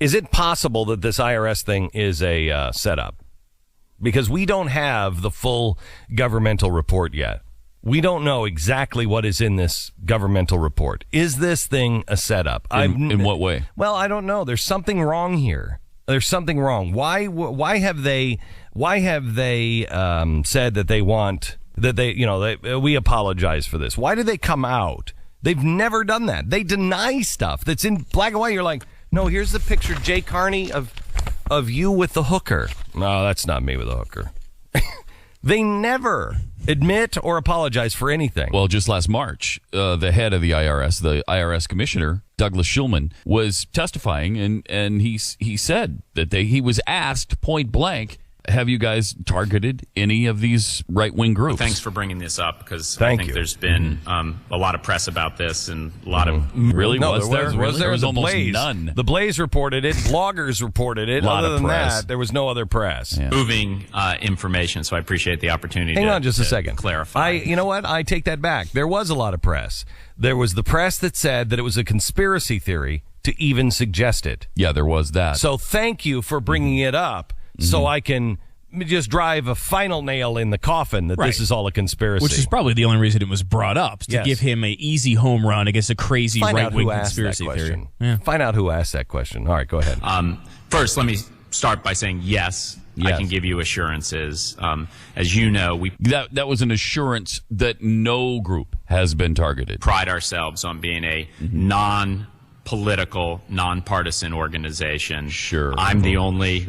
Is it possible that this IRS thing is a setup? Because we don't have the full governmental report yet. We don't know exactly what is in this governmental report. Is this thing a setup? In what way? Well, I don't know. There's something wrong here. There's something wrong. Why have they said that they want that we apologize for this? Why do they come out? They've never done that. They deny stuff that's in black and white. You're like, no, here's the picture, Jay Carney, of you with the hooker. No, that's not me with the hooker. They never admit or apologize for anything. Well, just last March, the head of the IRS commissioner, Douglas Shulman, was testifying, and he said that he was asked point blank, have you guys targeted any of these right-wing groups? Thanks for bringing this up, because I think there's been a lot of press about this and a lot of... Really? No, There was almost Blaze. none. The Blaze reported it. Bloggers reported it. Other than that, there was no other press. Yeah. Moving information, so I appreciate the opportunity Hang on just a second. Clarify. You know what? I take that back. There was a lot of press. There was the press that said that it was a conspiracy theory to even suggest it. Yeah, there was that. So thank you for bringing it up so I can just drive a final nail in the coffin that this is all a conspiracy. Which is probably the only reason it was brought up, to give him an easy home run against a crazy right-wing conspiracy theory. Yeah. Find out who asked that question. All right, go ahead. First, let me start by saying yes. I can give you assurances. As you know, that was an assurance that no group has been targeted. Pride ourselves on being a non-political, non-partisan organization. Sure. I'm the only,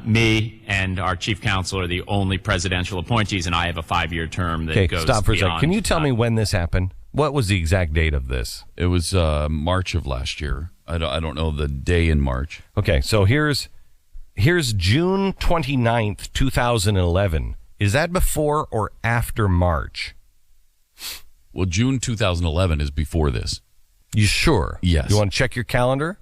me and our chief counsel are the only presidential appointees, and I have a 5-year term that goes stop for a second. beyond, Can you tell me when this happened? What was the exact date of this? It was March of last year. I don't know the day in March. Okay, so here's June 29th, 2011. Is that before or after March? Well, June 2011 is before this. You sure? Yes. You want to check your calendar?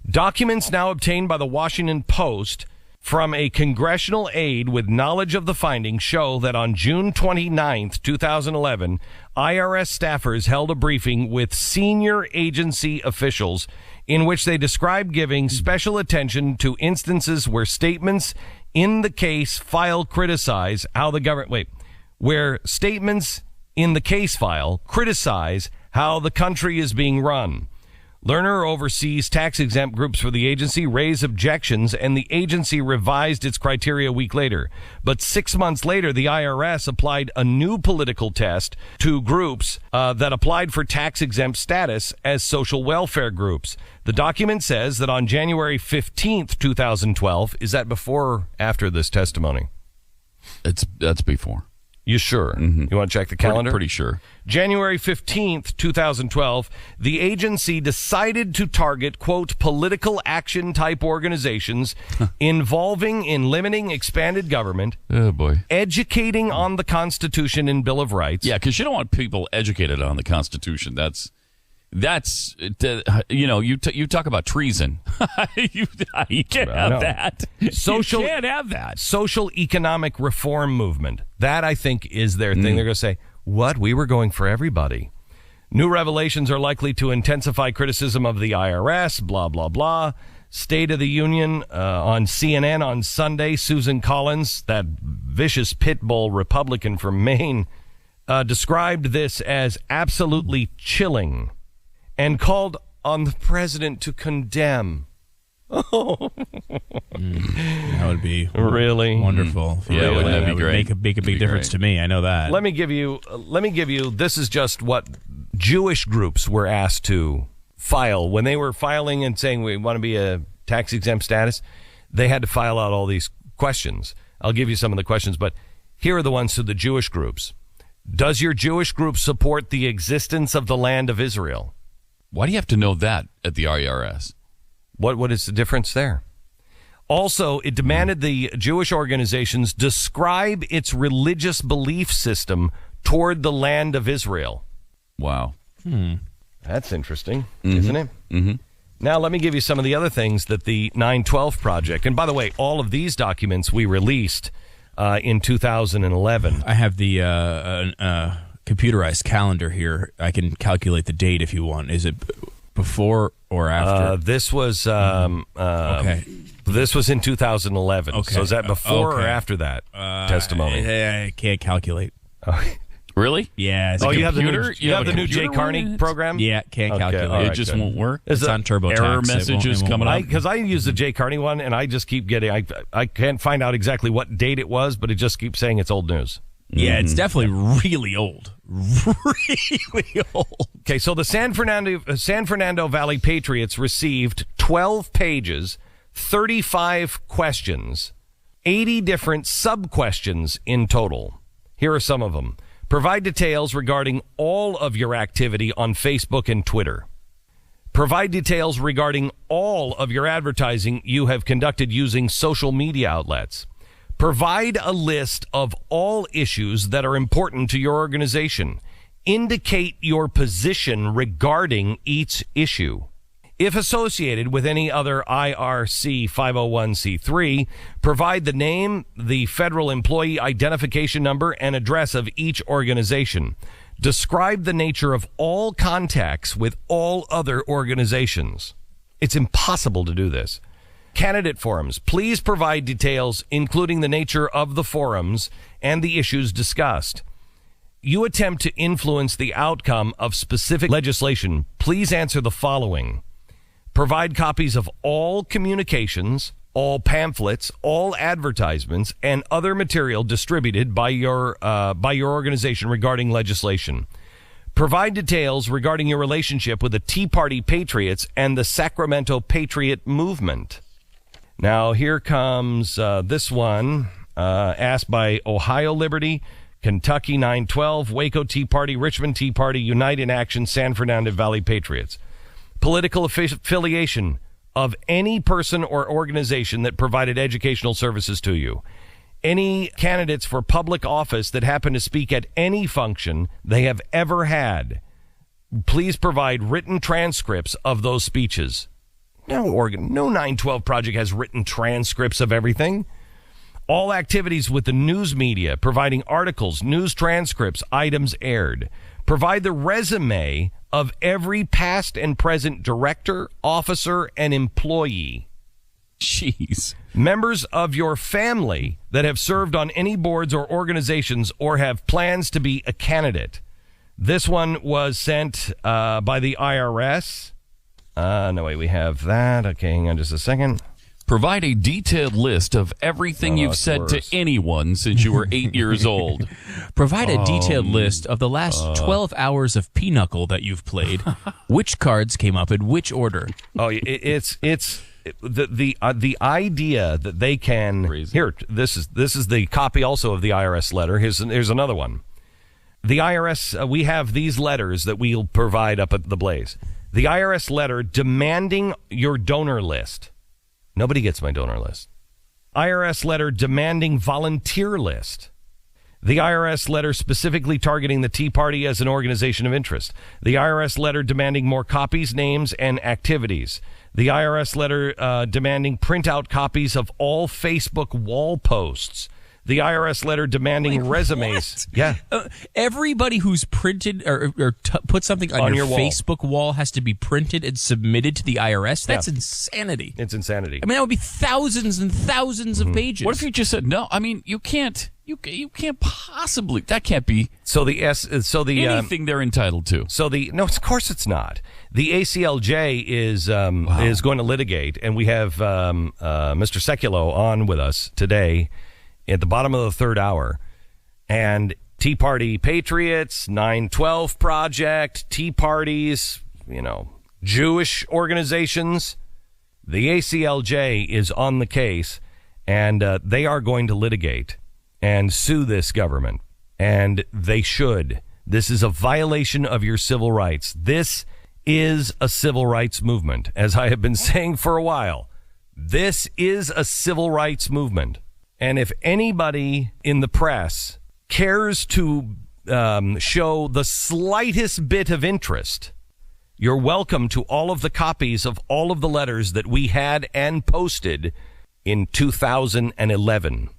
Documents now obtained by the Washington Post from a congressional aide with knowledge of the findings show that on June 29th, 2011, IRS staffers held a briefing with senior agency officials in which they described giving special attention to instances where statements in the case file criticize how the government... where statements in the case file criticize how the country is being run. Lerner oversees tax-exempt groups for the agency, raised objections, and the agency revised its criteria a week later. But 6 months later, the IRS applied a new political test to groups that applied for tax-exempt status as social welfare groups. The document says that on January 15th, 2012, is that before or after this testimony? That's before. You sure? You want to check the calendar? Pretty sure. January 15th, 2012, the agency decided to target, quote, political action type organizations involving in limiting expanded government, oh boy, educating on the Constitution and Bill of Rights. Yeah, because you don't want people educated on the Constitution. That's you talk about treason. you can't have that. You can't have that. Social economic reform movement. That, I think, is their thing. They're going to say, what? We were going for everybody. New revelations are likely to intensify criticism of the IRS, blah, blah, blah. State of the Union on CNN on Sunday. Susan Collins, that vicious pit bull Republican from Maine, described this as absolutely chilling and called on the president to condemn. Oh, that would be really wonderful. Yeah, wouldn't that be great? Make a big difference to me. I know that. Let me give you. This is just what Jewish groups were asked to file when they were filing and saying we want to be a tax exempt status. They had to file out all these questions. I'll give you some of the questions, but here are the ones to the Jewish groups. Does your Jewish group support the existence of the land of Israel? Why do you have to know that at the IRS? What is the difference there? Also, it demanded the Jewish organizations describe its religious belief system toward the land of Israel. Wow. That's interesting, isn't it? Mm-hmm. Now, let me give you some of the other things that the 912 Project, and by the way, all of these documents we released in 2011. I have the computerized calendar here. I can calculate the date if you want. Is it Before or after? This was okay. This was in 2011. Okay. So is that before or Okay. after that testimony? I can't calculate. Really? Yeah. It's You have the new, You have the a new Jay computer Carney running it? program? Yeah, can't Okay, calculate. all right, It just good. won't work. It's on TurboTax. Error It messages won't coming work. up. Because I use the Jay Carney one, and I just keep getting. I can't find out exactly what date it was, but it just keeps saying it's old news. Yeah, it's definitely really old. Really old. Okay, so the San Fernando Valley Patriots received 12 pages, 35 questions, 80 different sub-questions in total. Here are some of them. Provide details regarding all of your activity on Facebook and Twitter. Provide details regarding all of your advertising you have conducted using social media outlets. Provide a list of all issues that are important to your organization. Indicate your position regarding each issue. If associated with any other IRC 501c3, provide the name, the federal employee identification number, and address of each organization. Describe the nature of all contacts with all other organizations. It's impossible to do this. Candidate forums. Please provide details, including the nature of the forums and the issues discussed. You attempt to influence the outcome of specific legislation. Please answer the following. Provide copies of all communications, all pamphlets, all advertisements, and other material distributed by your organization regarding legislation. Provide details regarding your relationship with the Tea Party Patriots and the Sacramento Patriot Movement. Now, here comes this one, asked by Ohio Liberty, Kentucky 912, Waco Tea Party, Richmond Tea Party, Unite in Action, San Fernando Valley Patriots. Political affiliation of any person or organization that provided educational services to you. Any candidates for public office that happen to speak at any function they have ever had. Please provide written transcripts of those speeches. No 912 project has written transcripts of everything. All activities with the news media, providing articles, news transcripts, items aired. Provide the resume of every past and present director, officer, and employee. Jeez. Members of your family that have served on any boards or organizations or have plans to be a candidate. This one was sent by the I.R.S. No, wait, we have that. Okay, hang on just a second. Provide a detailed list of everything you've said to anyone since you were 8 years old. Provide a detailed list of the last 12 hours of pinochle that you've played. Which cards came up in which order? Oh, it's the idea that they can. Crazy. Here, this is the copy also of the I.R.S. letter. Here's another one. The I.R.S. We have these letters that we'll provide up at the Blaze. The I.R.S. letter demanding your donor list. Nobody gets my donor list. I.R.S. letter demanding volunteer list. The I.R.S. letter specifically targeting the Tea Party as an organization of interest. The I.R.S. letter demanding more copies, names, and activities. The I.R.S. letter demanding printout copies of all Facebook wall posts. The I.R.S. letter demanding resumes. What? Yeah. Everybody who's printed or put something on your wall. Facebook wall has to be printed and submitted to the IRS. That's insanity. It's insanity. I mean, that would be thousands and thousands of pages. What if you just said no? I mean, you can't. You can't possibly. That can't be. So the anything they're entitled to. No, of course it's not. The ACLJ is going to litigate, and we have Mr. Sekulow on with us today at the bottom of the third hour, and Tea Party Patriots, 912 Project, Tea Parties, Jewish organizations. The ACLJ is on the case, and they are going to litigate and sue this government, and they should. This is a violation of your civil rights. This is a civil rights movement, as I have been saying for a while. This is a civil rights movement. And if anybody in the press cares to show the slightest bit of interest, you're welcome to all of the copies of all of the letters that we had and posted in 2011.